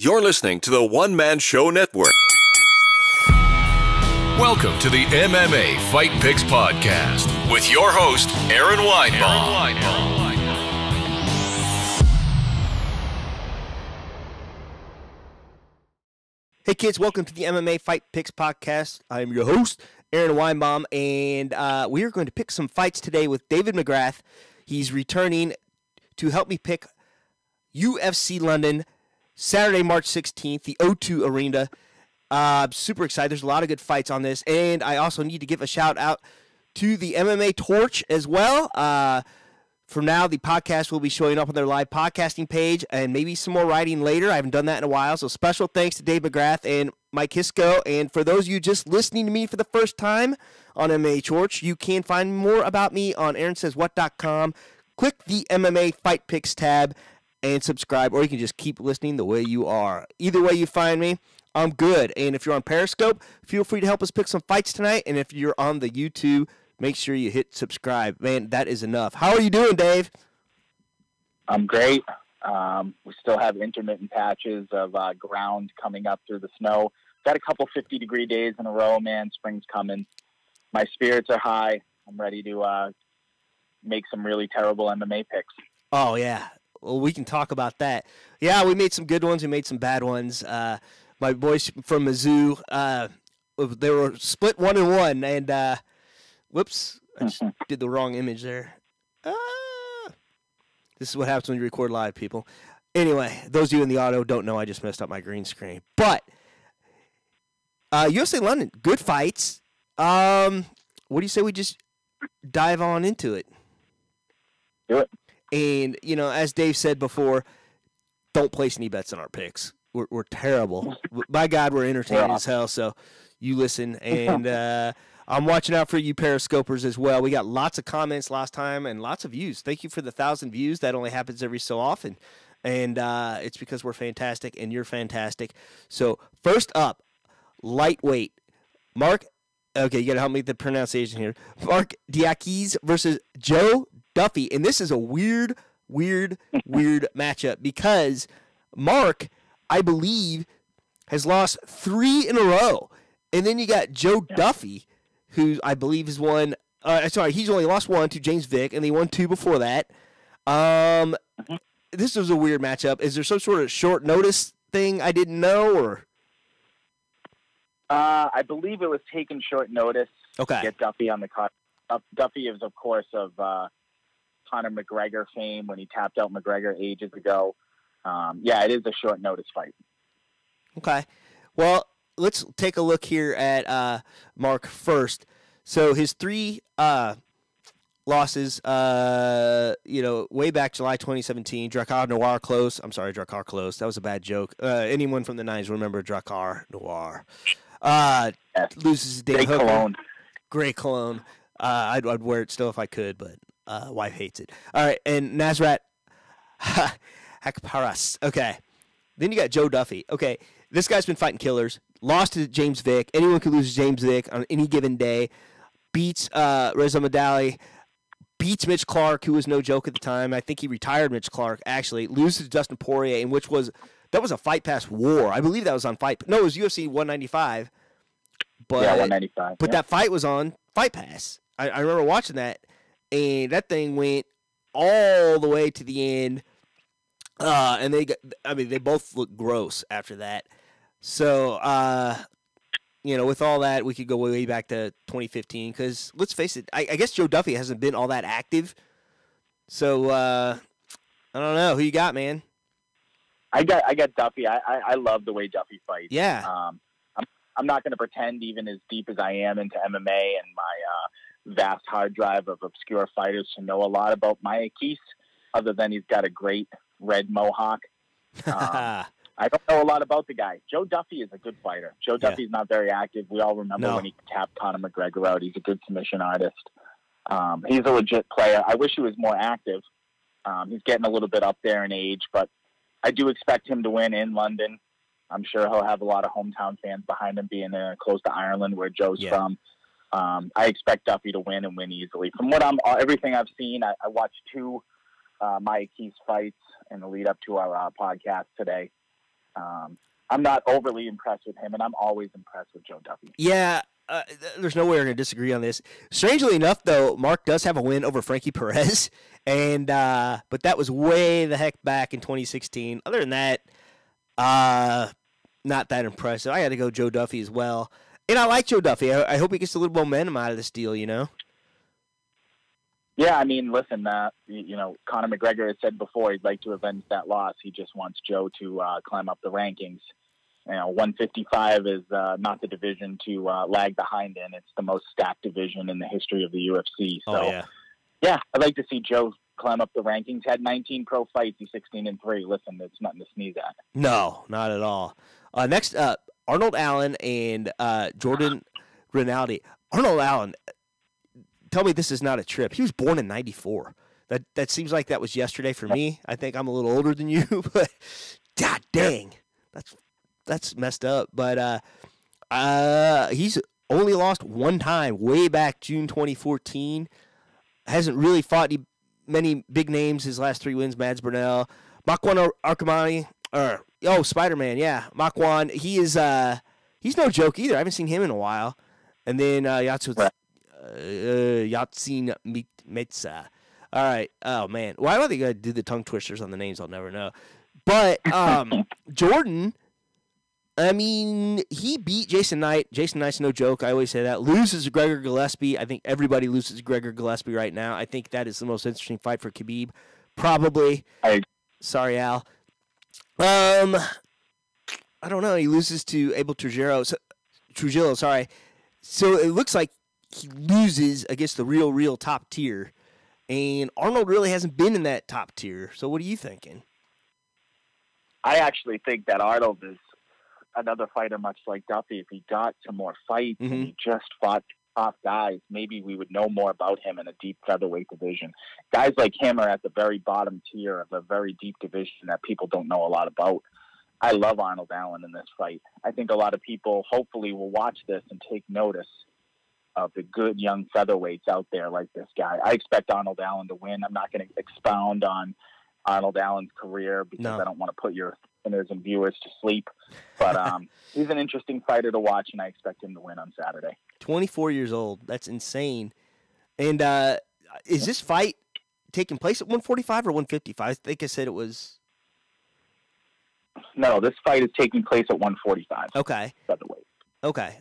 You're listening to the One Man Show Network. Welcome to the MMA Fight Picks Podcast with your host, Aaron Weinbaum. Hey kids, welcome to the MMA Fight Picks Podcast. I'm your host, Aaron Weinbaum, and we are going to pick some fights today with David McGrath. He's returning to help me pick UFC London, Saturday, March 16th, the O2 Arena. Super excited. There's a lot of good fights on this, and I also need to give a shout out to the MMA Torch as well. For now, the podcast will be showing up on their live podcasting page, and maybe some more writing later. I haven't done that in a while, so special thanks to Dave McGrath and Mike Hisco. And for those of you just listening to me for the first time on MMA Torch, you can find more about me on AaronSaysWhat.com. Click the MMA Fight Picks tab and subscribe, or you can just keep listening the way you are. Either way you find me, I'm good. And if you're on Periscope, feel free to help us pick some fights tonight. And if you're on the YouTube, make sure you hit subscribe. Man, that is enough. How are you doing, Dave? I'm great. We still have intermittent patches of ground coming up through the snow. Got a couple 50-degree days in a row, man. Spring's coming. My spirits are high. I'm ready to make some really terrible MMA picks. Oh, yeah. Well, we can talk about that. Yeah, we made some good ones. We made some bad ones. My boys from Mizzou, they were split 1-1, and whoops, I just did the wrong image there. This is what happens when you record live, people. Anyway, those of you in the audio don't know I just messed up my green screen. But UFC London, good fights. What do you say we just dive on into it? Do it. And, you know, as Dave said before, don't place any bets on our picks. We're terrible. By God, we're entertaining as hell, so you listen. And I'm watching out for you Periscopers as well. We got lots of comments last time and lots of views. Thank you for the 1,000 views. That only happens every so often. And it's because we're fantastic and you're fantastic. So first up, lightweight. Mark, okay, you got to help me with the pronunciation here. Mark Diakis versus Joe Duffy. And this is a weird matchup because Mark, I believe, has lost 3 in a row. And then you got Joe Duffy, who I believe has won he's only lost 1 to James Vick, and he won 2 before that. This was a weird matchup. Is there some sort of short notice thing I didn't know, or? I believe it was taken short notice to get Duffy on the card. Duffy is, of course, of Conor McGregor fame when he tapped out McGregor ages ago. It is a short notice fight. Okay. Well, let's take a look here at Mark first. So his 3 losses, way back July 2017, Drakkar Noir close. I'm sorry, Drakkar close. That was a bad joke. Anyone from the 90s remember Drakkar Noir. Loses to Dan Hooker. Cologne. Great cologne. I'd wear it still if I could, but wife hates it. All right, and Nasrat Haqparast. Okay. Then you got Joe Duffy. Okay, this guy's been fighting killers. Lost to James Vick. Anyone could lose to James Vick on any given day. Beats Reza Madali. Beats Mitch Clark, who was no joke at the time. I think he retired Mitch Clark, actually. Loses to Dustin Poirier, that was a Fight Pass war. I believe that was on Fight. No, it was UFC 195. But, 195. But that fight was on Fight Pass. I remember watching that, and that thing went all the way to the end. And they both look gross after that. So, with all that, we could go way back to 2015 because let's face it, I guess Joe Duffy hasn't been all that active. So, I don't know. Who you got, man? I got Duffy. I love the way Duffy fights. Yeah. I'm not going to pretend, even as deep as I am into MMA and my vast hard drive of obscure fighters, to know a lot about Mike Keese, other than he's got a great red mohawk. I don't know a lot about the guy. Joe Duffy is a good fighter. Joe Duffy's not very active. We all remember when he tapped Conor McGregor out. He's a good submission artist. He's a legit player. I wish he was more active. He's getting a little bit up there in age, but I do expect him to win in London. I'm sure he'll have a lot of hometown fans behind him, being close to Ireland, where Joe's from. I expect Duffy to win and win easily. From everything I've seen, I watched 2 Mike Keese fights in the lead up to our podcast today. I'm not overly impressed with him, and I'm always impressed with Joe Duffy. Yeah, there's no way we're going to disagree on this. Strangely enough, though, Mark does have a win over Frankie Perez, and but that was way the heck back in 2016. Other than that, not that impressive. I got to go Joe Duffy as well. And I like Joe Duffy. I hope he gets a little momentum out of this deal, you know? Yeah, I mean, listen, Conor McGregor has said before he'd like to avenge that loss. He just wants Joe to climb up the rankings. 155 is not the division to lag behind in. It's the most stacked division in the history of the UFC. So, yeah, I'd like to see Joe climb up the rankings. Had 19 pro fights. He's 16-3. Listen, it's nothing to sneeze at. No, not at all. Next up, Arnold Allen and Jordan Rinaldi. Arnold Allen, tell me this is not a trip. He was born in 94. That seems like that was yesterday for me. I think I'm a little older than you, but god dang. That's messed up. But he's only lost one time way back June 2014. Hasn't really fought many big names his last 3 wins. Mads Burnell, Makwan Arkamani, Spider-Man, yeah. Makwan, he's no joke either. I haven't seen him in a while. And then Yatsin Metsa. All right. Oh, man. Why don't they do the tongue twisters on the names? I'll never know. But Jordan, I mean, he beat Jason Knight. Jason Knight's no joke. I always say that. Loses to Gregor Gillespie. I think everybody loses to Gregor Gillespie right now. I think that is the most interesting fight for Khabib. Probably. Sorry, Al. I don't know. He loses to Abel Trujillo, sorry. So it looks like he loses against the real top tier. And Arnold really hasn't been in that top tier. So what are you thinking? I actually think that Arnold is another fighter much like Duffy. If he got some more fights and he just fought top guys, maybe we would know more about him in a deep featherweight division. Guys like him are at the very bottom tier of a very deep division that people don't know a lot about. I love Arnold Allen in this fight. I think a lot of people hopefully will watch this and take notice of the good young featherweights out there like this guy. I expect Arnold Allen to win. I'm not going to expound on Arnold Allen's career because I don't want to put your listeners and viewers to sleep. But he's an interesting fighter to watch, and I expect him to win on Saturday. 24 years old. That's insane. And is this fight taking place at 145 or 155? I think I said it was. No, this fight is taking place at 145. Okay. Featherweight. Okay.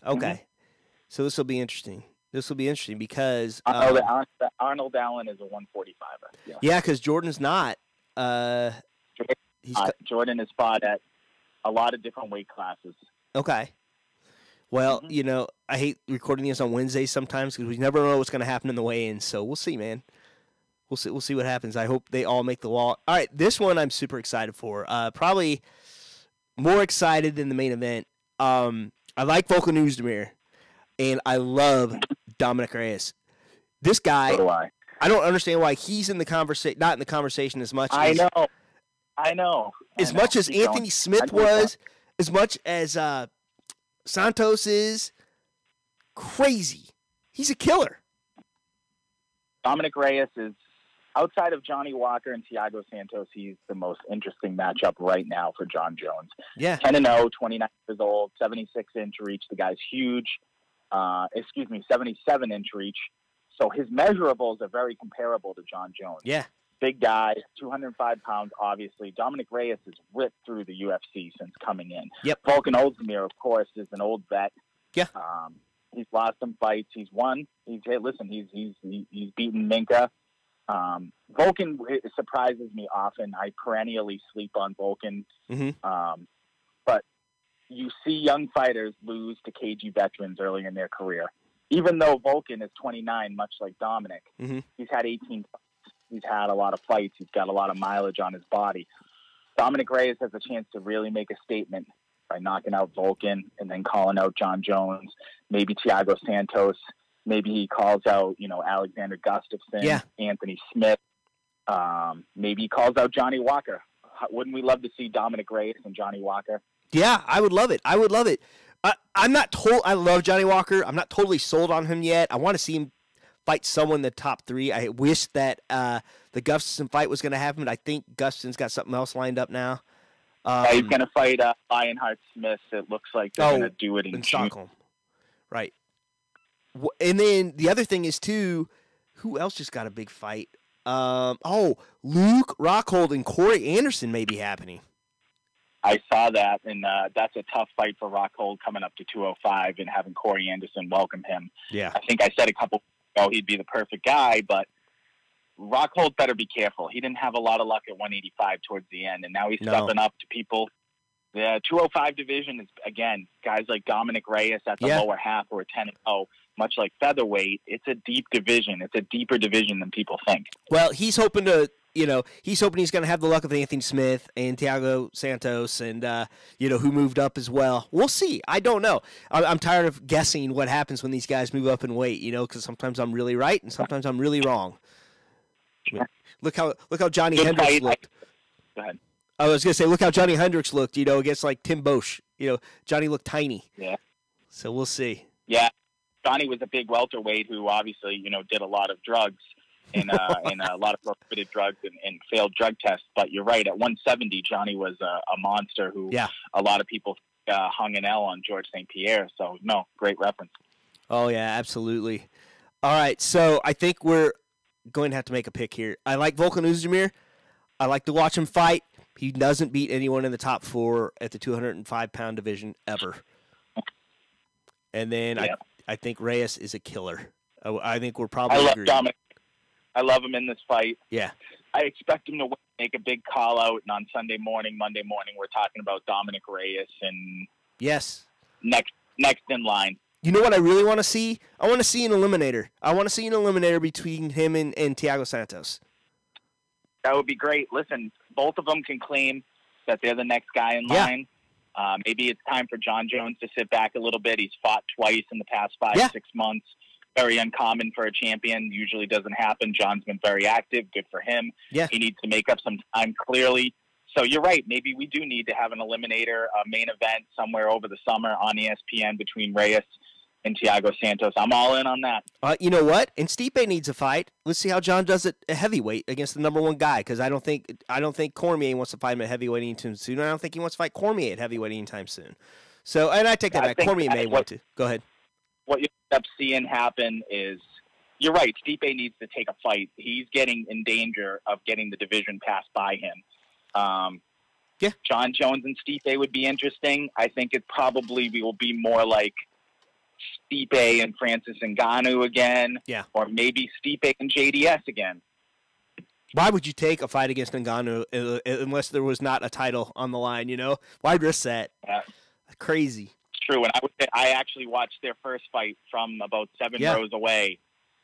So this will be interesting. Because Arnold Allen is a 145er. Yeah, because Jordan's not. Jordan is fought at a lot of different weight classes. Okay. Well, I hate recording this on Wednesdays sometimes because we never know what's going to happen in the weigh-in. So we'll see, man. We'll see what happens. I hope they all make the wall. All right, this one I'm super excited for. Probably more excited than the main event. I like Volkan Oezdemir, and I love Dominic Reyes. This guy, so do I. I don't understand why he's in the conversation, not in the conversation as much. I know. As much as Anthony Smith was, as much as Santos is. Crazy. He's a killer. Dominic Reyes is, outside of Johnny Walker and Thiago Santos, he's the most interesting matchup right now for John Jones. Yeah. 10-0, 29 years old, 76-inch reach. The guy's huge. 77-inch reach. So his measurables are very comparable to John Jones. Yeah. Big guy, 205 pounds, obviously. Dominic Reyes has ripped through the UFC since coming in. Yep. Volkan Oezdemir, of course, is an old vet. Yeah. He's lost some fights. He's won. He's beaten Minka. Volkan surprises me often. I perennially sleep on Volkan. Mm-hmm. But you see young fighters lose to cagey veterans early in their career. Even though Volkan is 29, much like Dominic, he's had 18 fights. He's had a lot of fights. He's got a lot of mileage on his body. Dominic Reyes has a chance to really make a statement by knocking out Volkan and then calling out John Jones, maybe Thiago Santos. Maybe he calls out, Alexander Gustafsson, Anthony Smith. Maybe he calls out Johnny Walker. Wouldn't we love to see Dominic Reyes and Johnny Walker? Yeah, I would love it. I love Johnny Walker. I'm not totally sold on him yet. I want to see him fight someone in the top 3. I wish that the Gustafsson fight was going to happen, but I think Gustafsson's got something else lined up now. He's going to fight Lionheart Smith. It looks like they're going to do it in June. Stockholm. Right. And then the other thing is, too, who else just got a big fight? Luke Rockhold and Corey Anderson may be happening. I saw that, and that's a tough fight for Rockhold coming up to 205 and having Corey Anderson welcome him. Yeah. I think I said a couple ago he'd be the perfect guy, but Rockhold better be careful. He didn't have a lot of luck at 185 towards the end, and now he's stepping up to people. The 205 division is, again, guys like Dominic Reyes at the lower half who are 10-0, much like featherweight. It's a deep division. It's a deeper division than people think. Well, he's hoping to, he's hoping he's going to have the luck of Anthony Smith and Thiago Santos and, who moved up as well. We'll see. I don't know. I'm tired of guessing what happens when these guys move up in weight, because sometimes I'm really right and sometimes I'm really wrong. Look how Johnny Hendricks looked. Go ahead. I was going to say, look how Johnny Hendricks looked, against like Tim Bosch. Johnny looked tiny. Yeah. So we'll see. Yeah. Johnny was a big welterweight who obviously, did a lot of drugs and a lot of prohibited drugs and failed drug tests. But you're right. At 170, Johnny was a monster who a lot of people hung an L on George St. Pierre. So, no, great reference. Oh, yeah, absolutely. All right. So I think we're going to have to make a pick here. I like Volkan Oezdemir. I like to watch him fight. He doesn't beat anyone in the top 4 at the 205-pound division ever. And then I think Reyes is a killer. I think we're probably agreeing. Dominic. I love him in this fight. Yeah. I expect him to make a big call-out, and on Monday morning, we're talking about Dominic Reyes and next in line. You know what I really want to see? I want to see an eliminator. I want to see an eliminator between him and Thiago Santos. That would be great. Listen, both of them can claim that they're the next guy in line. Maybe it's time for John Jones to sit back a little bit. He's fought twice in the past 5-6 months. Very uncommon for a champion. Usually doesn't happen. John's been very active. Good for him. Yeah. He needs to make up some time, clearly. So you're right. Maybe we do need to have an eliminator, a main event somewhere over the summer on ESPN between Reyes and Thiago Santos. I'm all in on that. You know what? And Stipe needs a fight. Let's see how John does it at heavyweight against the number 1 guy, because I don't think Cormier wants to fight him at heavyweight anytime soon. I don't think he wants to fight Cormier at heavyweight anytime soon. So, and I take that back. Cormier may want to. Go ahead. What you end up seeing happen is, you're right, Stipe needs to take a fight. He's getting in danger of getting the division passed by him. John Jones and Stipe would be interesting. I think it probably will be more like Stipe and Francis Ngannou again. Yeah. Or maybe Stipe and JDS again. Why would you take a fight against Ngannou unless there was not a title on the line, Why risk that? Yeah. Crazy. It's true. And I actually watched their first fight from about 7 rows away.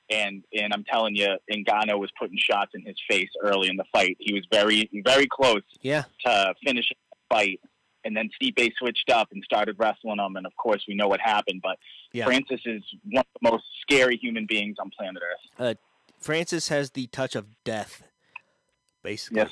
And I'm telling you, Ngannou was putting shots in his face early in the fight. He was very, very close to finishing the fight. And then Stipe switched up and started wrestling him. And, of course, we know what happened. But Francis is one of the most scary human beings on planet Earth. Francis has the touch of death, basically. Yes.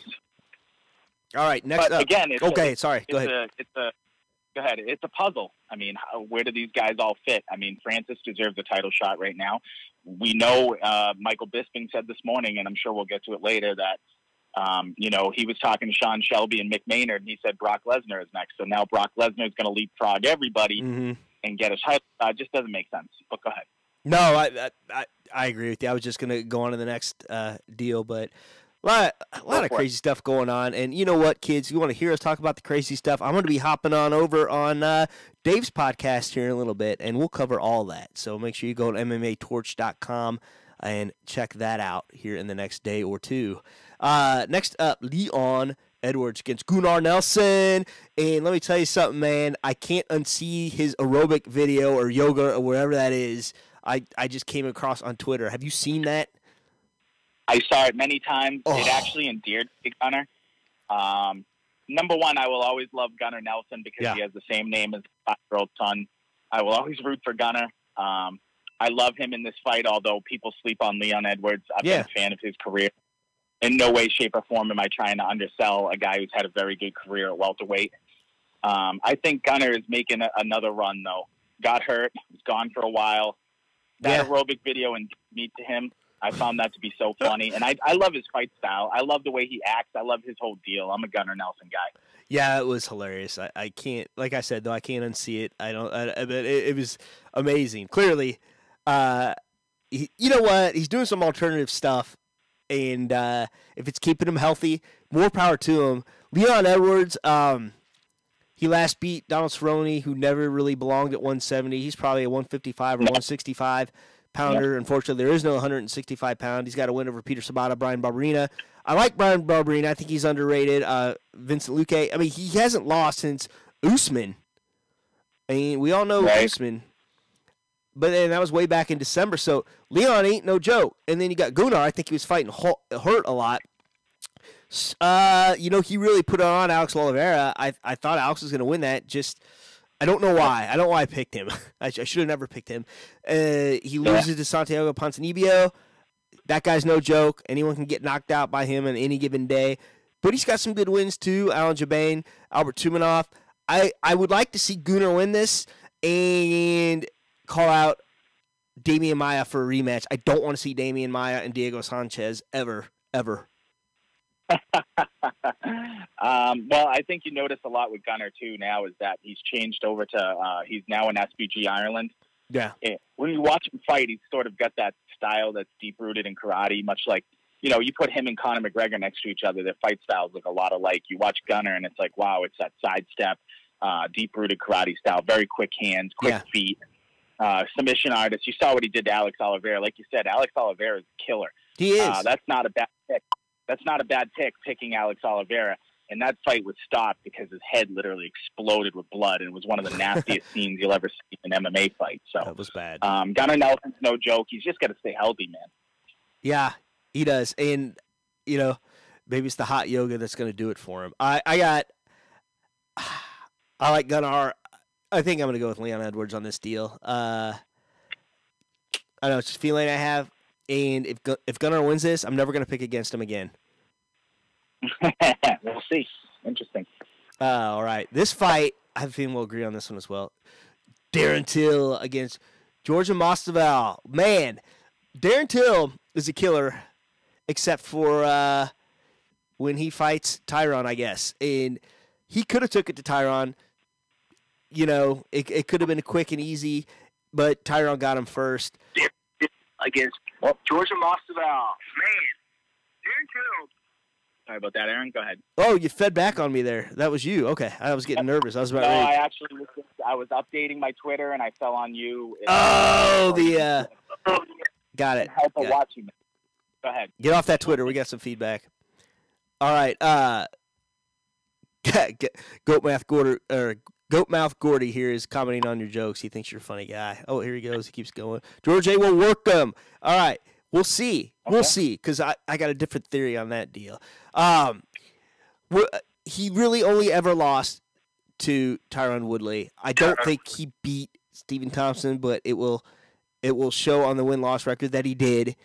All right, next up. Again, go ahead. Go ahead. It's a puzzle. I mean, where do these guys all fit? I mean, Francis deserves a title shot right now. We know Michael Bisping said this morning, and I'm sure we'll get to it later, that he was talking to Sean Shelby and Mick Maynard, and he said Brock Lesnar is next. So now Brock Lesnar is going to leapfrog everybody and get a title. It just doesn't make sense. But go ahead. No, I agree with you. I was just going to go on to the next deal, but a lot of crazy stuff going on. And you know what, kids? If you want to hear us talk about the crazy stuff, I'm going to be hopping on over on Dave's podcast here in a little bit, and we'll cover all that. So make sure you go to MMAtorch.com and check that out here in the next day or two. Next up, Leon Edwards against Gunnar Nelson. And let me tell you something, man. I can't unsee his aerobic video or yoga or wherever that is. I just came across on Twitter. Have you seen that? I saw it many times. It actually endeared me to Gunnar. Number one, I will always love Gunnar Nelson because he has the same name as his 5-year-old son. I will always root for Gunnar. I love him in this fight, although people sleep on Leon Edwards. I've been a fan of his career. In no way, shape, or form am I trying to undersell a guy who's had a very good career at welterweight. I think Gunnar is making another run, though. Got hurt, was gone for a while. That aerobic video and meet to him. I found that to be so funny, and I love his fight style. I love the way he acts. I love his whole deal. I'm a Gunnar Nelson guy. Yeah, it was hilarious. I can't, like I said, though, I can't unsee it. But it was amazing. Clearly, you know what? He's doing some alternative stuff, and if it's keeping him healthy, more power to him. Leon Edwards, he last beat Donald Cerrone, who never really belonged at 170. He's probably a 155 or 165 pounder. Yep. Unfortunately, there is no 165 pound. He's got a win over Peter Sabata, Brian Barberina. I like Brian Barberina. I think he's underrated. Vincent Luque. I mean, he hasn't lost since Usman. I mean, we all know Usman. But then that was way back in December. So Leon ain't no joke. And then you got Gunnar. I think he was fighting hurt a lot. He really put on Alex Oliveira. I thought Alex was going to win that. Just, I don't know why. I don't know why I picked him. I should have never picked him. He loses to Santiago Ponzinibbio. That guy's no joke. Anyone can get knocked out by him on any given day. But he's got some good wins, too. Alan Jabane, Albert Tumanov. I would like to see Gunnar win this and call out Damian Maia for a rematch. I don't want to see Damian Maia and Diego Sanchez ever. Well, I think you notice a lot with Gunnar, too, now is that he's changed over to he's now in SBG Ireland. Yeah. When you watch him fight, he's sort of got that style that's deep-rooted in karate, much like, you put him and Conor McGregor next to each other, their fight styles look a lot alike. You watch Gunnar, and it's like, wow, it's that sidestep, deep-rooted karate style, very quick hands, quick feet, submission artist. You saw what he did to Alex Oliveira. Like you said, Alex Oliveira is a killer. He is. That's not a bad pick. That's not a bad pick, picking Alex Oliveira. And that fight was stopped because his head literally exploded with blood, and it was one of the nastiest scenes you'll ever see in an MMA fight. So that was bad. Gunnar Nelson's no joke. He's just got to stay healthy, man. Yeah, he does. And, maybe it's the hot yoga that's going to do it for him. I like Gunnar. I think I'm going to go with Leon Edwards on this deal. I know, it's just a feeling I have. And if Gunnar wins this, I'm never going to pick against him again. We'll see. Interesting. All right. This fight, I have a feeling we'll agree on this one as well. Darren Till against Georgia Masvidal. Man, Darren Till is a killer, except for when he fights Tyron, I guess. And he could have took it to Tyron. It could have been quick and easy, but Tyron got him first. Against Georgia Masvidal. Man, Darren Till. Sorry about that, Aaron. Go ahead. Oh, you fed back on me there. That was you. Okay. I was getting nervous. I was about ready. I was updating my Twitter, and I fell on you. Got it. Help watching. Go ahead. Get off that Twitter. We got some feedback. All right. Goatmouth Gordy here is commenting on your jokes. He thinks you're a funny guy. Oh, here he goes. He keeps going. George A. will work them. All right. We'll see. Okay. We'll see, because I got a different theory on that deal. He really only ever lost to Tyron Woodley. I don't think he beat Stephen Thompson, but it will show on the win-loss record that he did.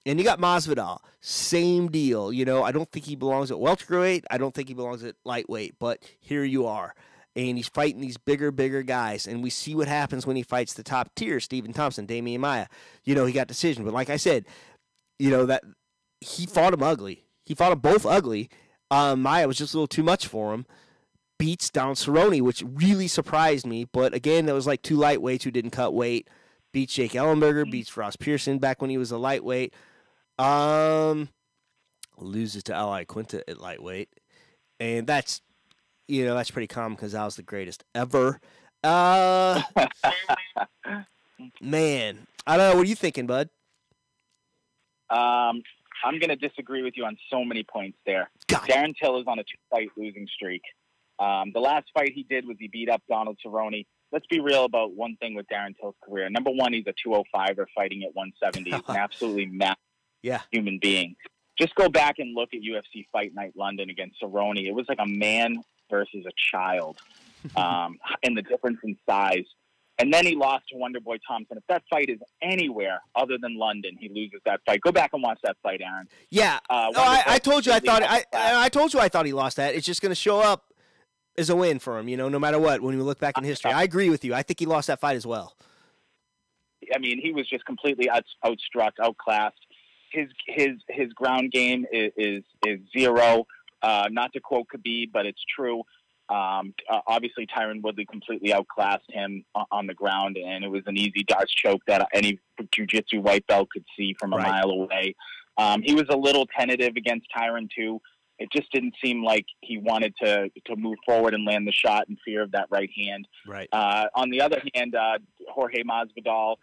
And you got Masvidal, same deal. I don't think he belongs at welterweight. I don't think he belongs at lightweight, but here you are. And he's fighting these bigger guys. And we see what happens when he fights the top tier, Stephen Thompson, Damian Maia. He got decision. But like I said, that he fought him ugly. He fought them both ugly. Maia was just a little too much for him. Beats Donald Cerrone, which really surprised me. But again, that was like two lightweights who didn't cut weight. Beats Jake Ellenberger. Beats Ross Pearson back when he was a lightweight. Loses to Ali Quinta at lightweight. And that's pretty common because I was the greatest ever. Man, I don't know. What are you thinking, bud? I'm going to disagree with you on so many points there. Darren Till is on a 2-fight losing streak. The last fight he did was he beat up Donald Cerrone. Let's be real about one thing with Darren Till's career. Number one, he's a 205er fighting at 170. He's an absolutely massive human being. Just go back and look at UFC Fight Night London against Cerrone. It was like a man versus a child, and the difference in size. And then he lost to Wonderboy Thompson. If that fight is anywhere other than London, he loses that fight. Go back and watch that fight, Aaron. Yeah. I told you I thought he lost that. It's just going to show up as a win for him, no matter what, when we look back in history. I agree with you. I think he lost that fight as well. I mean, he was just completely outstruck, outclassed. his ground game is zero. Not to quote Khabib, but it's true. Obviously, Tyron Woodley completely outclassed him on the ground, and it was an easy darts choke that any jiu-jitsu white belt could see from a mile away. He was a little tentative against Tyron, too. It just didn't seem like he wanted to move forward and land the shot in fear of that right hand. Right. On the other hand, Jorge Masvidal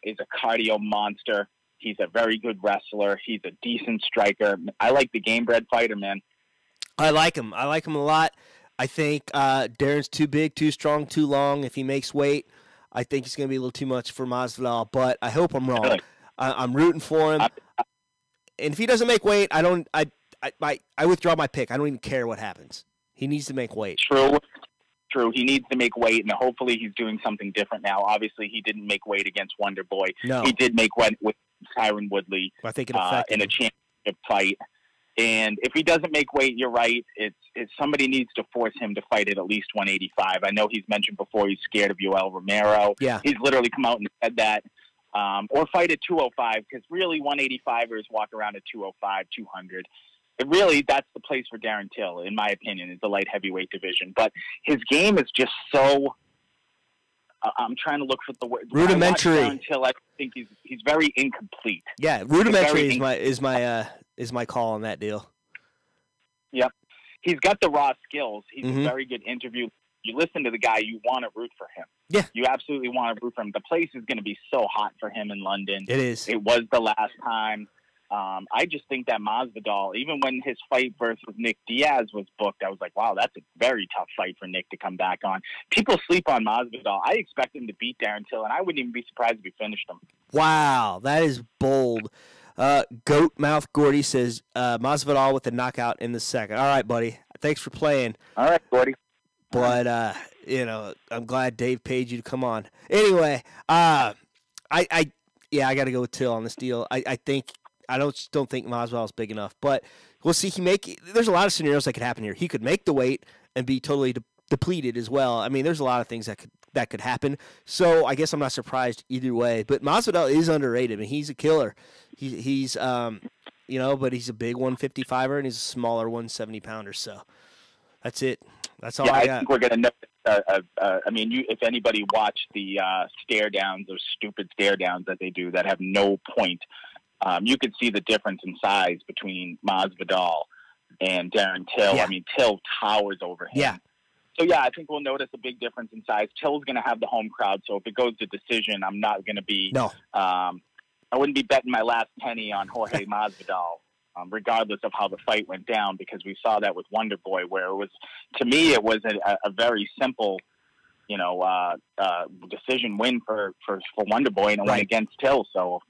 is a cardio monster. He's a very good wrestler. He's a decent striker. I like the game-bred fighter, man. I like him. I like him a lot. I think Darren's too big, too strong, too long. If he makes weight, I think it's going to be a little too much for Masvidal, but I hope I'm wrong. Really? I'm rooting for him. And if he doesn't make weight, I withdraw my pick. I don't even care what happens. He needs to make weight. True. He needs to make weight, and hopefully he's doing something different now. Obviously, he didn't make weight against Wonder Boy. No. He did make weight with Tyron Woodley I think it affected in a him. championship fight. And if he doesn't make weight, you're right. It's somebody needs to force him to fight at least 185. I know he's mentioned before he's scared of Yoel Romero. Yeah. He's literally come out and said that. Or fight at 205, because really 185ers walk around at 205, 200. That's the place for Darren Till, in my opinion, is the light heavyweight division. But his game is just so. I'm trying to look for the word. Rudimentary. Darren Till, I think he's very incomplete. Yeah, rudimentary is my call on that deal. Yep, he's got the raw skills. He's Mm-hmm. a very good interview. You listen to the guy, you want to root for him. Yeah, you absolutely want to root for him. The place is going to be so hot for him in London. it is. It was the last time. I just think that Masvidal, even when his fight versus Nick Diaz was booked, I was like, wow, that's a very tough fight for Nick to come back on. People sleep on Masvidal. I expect him to beat Darren Till, and I wouldn't even be surprised if he finished him. Wow, that is bold. Goat Mouth Gordy says Masvidal with the knockout in the second. All right, buddy. Thanks for playing. All right, Gordy. But I'm glad Dave paid you to come on. Anyway, I got to go with Till on this deal. I don't think Masvidal is big enough, but we'll see. There's a lot of scenarios that could happen here. He could make the weight and be totally depleted as well. I mean, there's a lot of things that could happen. So I guess I'm not surprised either way. But Masvidal is underrated. I mean, he's a killer. He's but he's a big 155er and he's a smaller 170 pounder. So that's it. That's all I got. I think we're gonna know. If anybody watched the stare downs, those stupid stare downs that they do that have no point. You could see the difference in size between Masvidal and Darren Till. Yeah. I mean, Till towers over him. Yeah. So, yeah, I think we'll notice a big difference in size. Till's going to have the home crowd, so if it goes to decision, I'm not going to be No. I wouldn't be betting my last penny on Jorge Masvidal, regardless of how the fight went down, because we saw that with Wonder Boy, where to me, it was a very simple decision win for Wonder Boy, and it went against Till. So,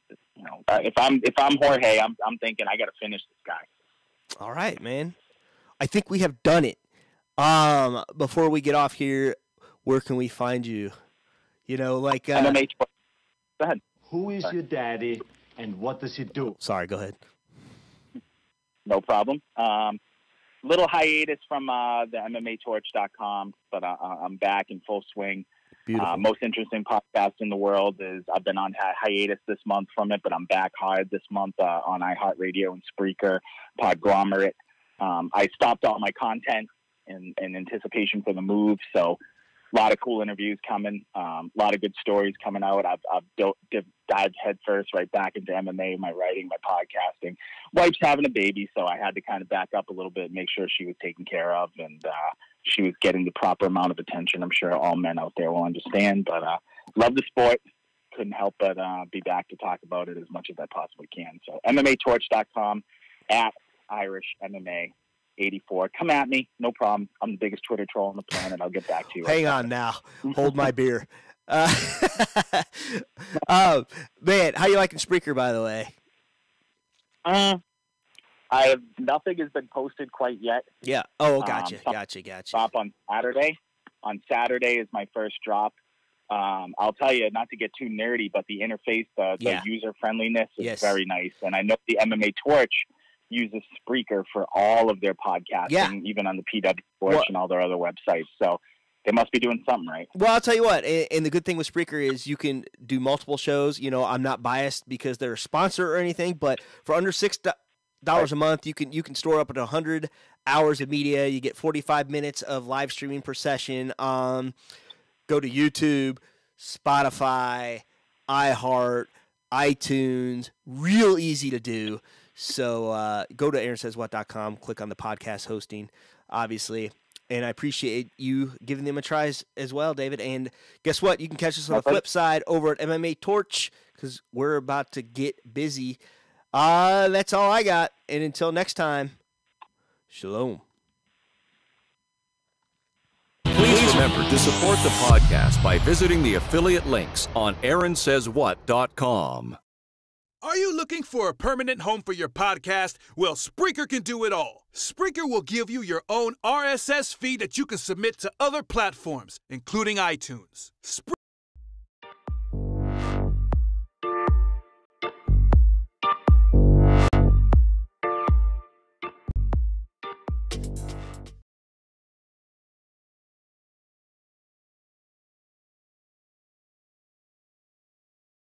if I'm Jorge, I'm thinking I got to finish this guy. All right, man. I think we have done it. Before we get off here, where can we find you? MMA. Go ahead. Who is your daddy and what does he do? Sorry, go ahead. No problem. Little hiatus from the MMAtorch.com, but I'm back in full swing. Beautiful. Most interesting podcast in the world is I've been on hiatus this month from it, but I'm back hard this month on iHeartRadio and Spreaker, Podglomerate. I stopped all my content in anticipation for the move, so a lot of cool interviews coming, a lot of good stories coming out. I've dived headfirst right back into MMA, my writing, my podcasting. Wife's having a baby, so I had to kind of back up a little bit, make sure she was taken care of, and she was getting the proper amount of attention. I'm sure all men out there will understand, but love the sport. Couldn't help but be back to talk about it as much as I possibly can. So MMAtorch.com, at Irish MMA 84. Come at me, no problem. I'm the biggest Twitter troll on the planet. I'll get back to you. Hang on now. Hold my beer. Man, how you liking Spreaker, by the way? Nothing has been posted quite yet. Yeah. Oh, gotcha. Drop on Saturday. On Saturday is my first drop. I'll tell you, not to get too nerdy, but the interface, the user friendliness is very nice. And I know the MMA Torch uses Spreaker for all of their podcasting, even on the PW Torch and all their other websites. So they must be doing something right. Well, I'll tell you what, and the good thing with Spreaker is you can do multiple shows. You know, I'm not biased because they're a sponsor or anything, but for under $6 a month, you can store up to 100 hours of media. You get 45 minutes of live streaming per session. Go to YouTube, Spotify, iHeart, iTunes. Real easy to do. So go to AaronSaysWhat.com, click on the podcast hosting, obviously. And I appreciate you giving them a try as well, David. And guess what? You can catch us on the flip side over at MMA Torch because we're about to get busy. That's all I got. And until next time, shalom. Please remember to support the podcast by visiting the affiliate links on AaronSaysWhat.com. Are you looking for a permanent home for your podcast? Well, Spreaker can do it all. Spreaker will give you your own RSS feed that you can submit to other platforms, including iTunes.